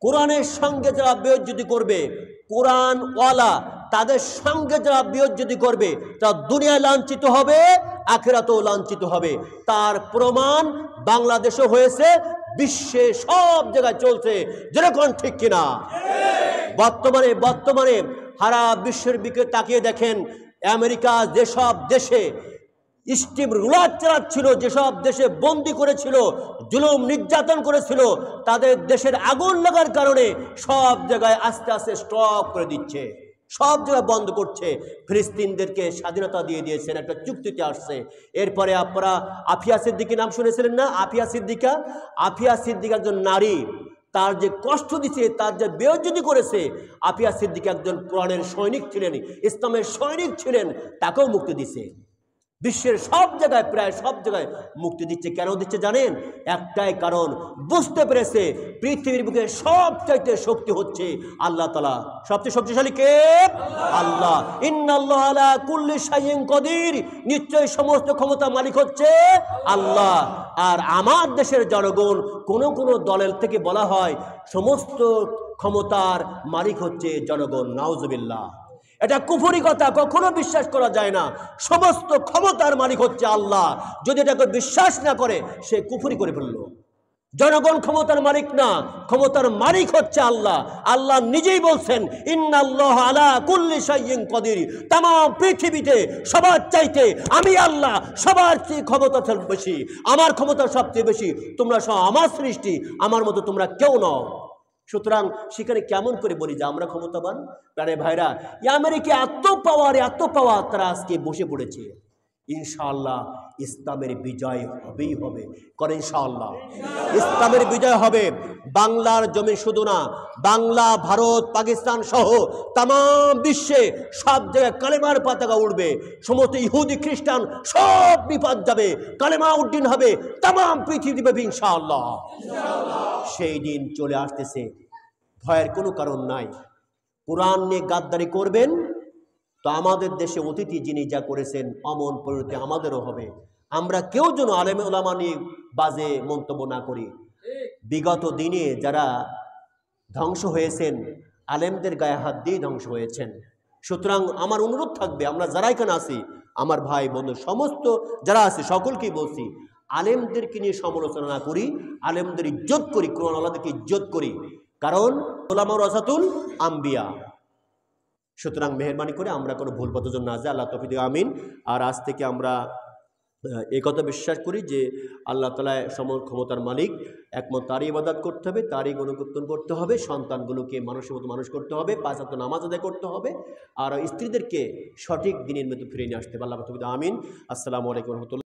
কোরআনের সঙ্গে যারা বেইজ্জতি করবে, কোরআনওয়ালা তাদের সঙ্গে যারা বেইজ্জতি করবে, তারা দুনিয়ায় লাঞ্ছিত হবে, আখিরাতেও লাঞ্ছিত হবে। তার প্রমাণ বাংলাদেশে হয়েছে, বিশ্বে সব জায়গায় চলছে। যেরকম ঠিক কিনা? বর্তমানে সারা বিশ্বের দিকে তাকিয়ে দেখেন, আমেরিকা যেসব দেশে স্টিম রুলার চালাচ্ছিল, যেসব দেশে বন্দি করেছিল, জুলুম নির্যাতন করেছিল, তাদের দেশের আগুন লাগার কারণে সব জায়গায় আস্তে আস্তে স্টপ করে দিচ্ছে, সব জায়গায় বন্ধ করছে। ফিলিস্তিনদেরকে স্বাধীনতা দিয়ে দিয়েছেন, একটা চুক্তিতে আসছে। এরপরে আপনারা আফিয়া সিদ্দিকী নাম শুনেছিলেন না? আফিয়া সিদ্দিকা একজন নারী, তার যে কষ্ট দিচ্ছে, তার যে বেইজ্জতি করেছে, আফিয়া সিদ্দিকা একজন কোরআনের সৈনিক ছিলেন, ইসলামের সৈনিক ছিলেন, তাকেও মুক্তি দিছে। বিশ্বের সব জায়গায়, প্রায় সব জায়গায় মুক্তি দিচ্ছে। কেন দিচ্ছে জানেন? একটাই কারণ, বুঝতে পেরেছে পৃথিবীর বুকে সবচাইতে শক্তি হচ্ছে আল্লাহ তাআলা। সবচেয়ে শক্তিশালী কে? আল্লাহ। ইন্নাল্লাহ আলা কুল্লি শাইইন কদির, নিশ্চয়ই সমস্ত ক্ষমতা মালিক হচ্ছে আল্লাহ। আর আমার দেশের জনগণ কোন দলের থেকে বলা হয় সমস্ত ক্ষমতার মালিক হচ্ছে জনগণ। নাউজুবিল্লাহ, এটা কুফরি কথা, কখনো বিশ্বাস করা যায় না। সমস্ত ক্ষমতার মালিক হচ্ছে আল্লাহ। যদি এটাকে বিশ্বাস না করে, সে কুফরি করে ফেলল। জনগণ ক্ষমতার মালিক না, ক্ষমতার মালিক হচ্ছে আল্লাহ। আল্লাহ নিজেই বলছেন, ইন্নাল্লাহ আলা কুল্লি শাইইন কদির, तमाम পৃথিবীতে সবার চাইতে আমি আল্লাহ সবার চেয়ে ক্ষমতা বেশি, আমার ক্ষমতা সবচেয়ে বেশি। তোমরা সব আমার সৃষ্টি, আমার মতো তোমরা কেউ নও। সুতরাং সেখানে কেমন করে বলি যে আমরা ক্ষমতাবান? প্রাণে ভাইরা, আমেরিকা এত পাওয়ার তারা আজকে বসে পড়েছে। ইনশাআল্লাহ ইসলামের বিজয় হবেই হবে। করে ইনশাআল্লাহ ইসলামের বিজয় হবে। বাংলার জমি শুধু না, বাংলা, ভারত, পাকিস্তান সহ তাম বিশ্বে সব জায়গায় কালেমার পতাকা উঠবে। সমস্ত ইহুদি খ্রিস্টান সব বিপদ যাবে, কালেমা উড্ডীন হবে তাম পৃথিবীব্যাপী ইনশাআল্লাহ। সেই দিন চলে আসতেছে, ভয়ের কোনো কারণ নাই। কোরআন নিয়ে গাদ্দারি করবেন তো আমাদের দেশে অতিথি যিনি যা করেছেন, অমন পরিণতি আমাদেরও হবে। আমরা কেউ যেন আলেম ওলামা নিয়ে বাজে মন্তব্য না করি। বিগত দিনে যারা ধ্বংস হয়েছেন, আলেমদের গায়ে হাত দিয়ে ধ্বংস হয়েছেন। সুতরাং আমার অনুরোধ থাকবে, আমরা যারা এখানে আছি, আমার ভাই বন্ধু সমস্ত যারা আছে, সকলকেই বলছি, আলেমদেরকে নিয়ে সমালোচনা না করি, আলেমদের ইজ্জত করি, কোরআন আল্লাহকে ইজ্জত করি। কারণ ওলামা ওয়ারাসাতুল আম্বিয়া। সুতরাং মেহরবানি করে আমরা কোনো ভুল পথে না যাই, আল্লাহ তৌফিক দিন, আমিন। আর আজ থেকে আমরা এই কথা বিশ্বাস করি যে আল্লাহ তাআলা ক্ষমতার মালিক, একমাত্র তারই ইবাদত করতে হবে, তারই গুণকীর্তন করতে হবে, সন্তানগুলোকে মানুষের মতো মানুষ করতে হবে, 5 ওয়াক্ত নামাজ আদায় করতে হবে, আর স্ত্রীদেরকে সঠিক দিনের মতো ফিরিয়ে নিয়ে আসতে হবে। আল্লাহ তৌফিক দিন, আমিন। আসসালামু আলাইকুম ওয়া রাহমাতুল্লাহ।